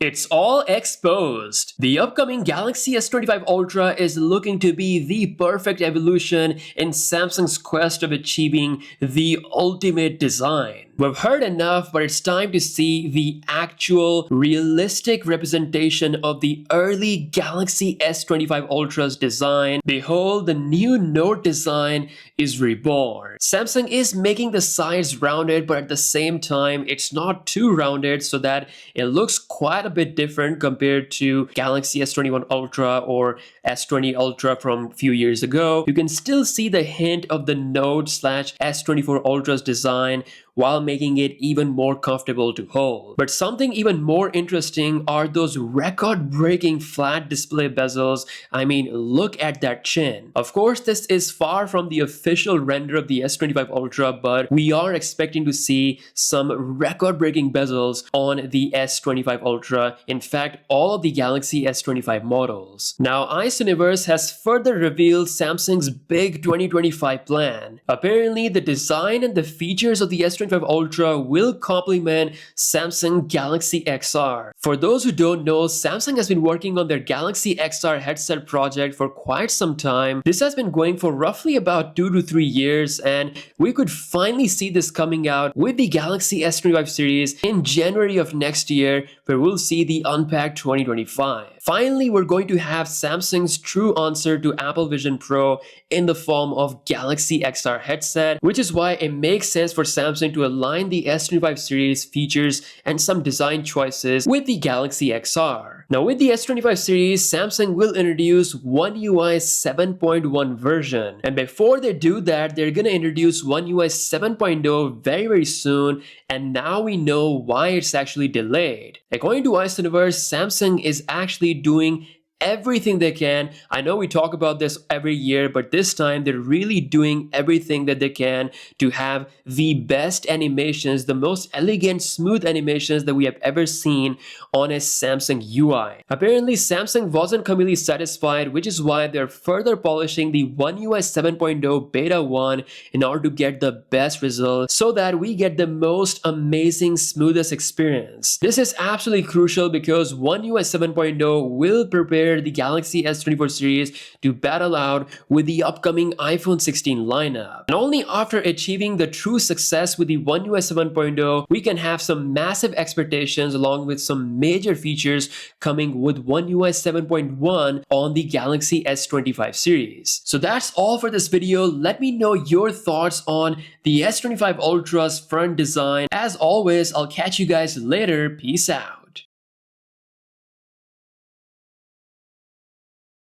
It's all exposed. The upcoming Galaxy S25 Ultra is looking to be the perfect evolution in Samsung's quest of achieving the ultimate design. We've heard enough, but it's time to see the actual, realistic representation of the early Galaxy S25 Ultra's design. Behold, the new Note design is reborn. Samsung is making the sides rounded, but at the same time, it's not too rounded so that it looks quite a bit different compared to Galaxy S21 Ultra or S20 Ultra from a few years ago. You can still see the hint of the Note/S24 Ultra's design while making it even more comfortable to hold. But something even more interesting are those record-breaking flat display bezels. I mean, look at that chin. Of course, this is far from the official render of the S25 Ultra, but we are expecting to see some record-breaking bezels on the S25 Ultra. In fact, all of the Galaxy S25 models. Now, Ice Universe has further revealed Samsung's big 2025 plan. Apparently, the design and the features of the S25 Ultra will complement Samsung Galaxy XR. For those who don't know, Samsung has been working on their Galaxy XR headset project for quite some time. This has been going for roughly about 2 to 3 years, and we could finally see this coming out with the Galaxy S25 series in January of next year, where we'll see the Unpacked 2025. Finally, we're going to have Samsung's true answer to Apple Vision Pro in the form of Galaxy XR headset, which is why it makes sense for Samsung to align the S25 series features and some design choices with the Galaxy XR. Now, with the S25 series, Samsung will introduce One UI 7.1 version. And before they do that, they're gonna introduce One UI 7.0 very soon, and now we know why it's actually delayed. According to Ice Universe, Samsung is actually doing everything they can. I know we talk about this every year, but this time they're really doing everything that they can to have the best animations, the most elegant, smooth animations that we have ever seen on a Samsung UI. Apparently, Samsung wasn't completely satisfied, which is why they're further polishing the One UI 7.0 Beta 1 in order to get the best results so that we get the most amazing, smoothest experience. This is absolutely crucial because One UI 7.0 will prepare the Galaxy S24 series to battle out with the upcoming iPhone 16 lineup. And only after achieving the true success with the One UI 7.0, we can have some massive expectations along with some major features coming with One UI 7.1 on the Galaxy S25 series. So that's all for this video. Let me know your thoughts on the S25 Ultra's front design. As always, I'll catch you guys later. Peace out.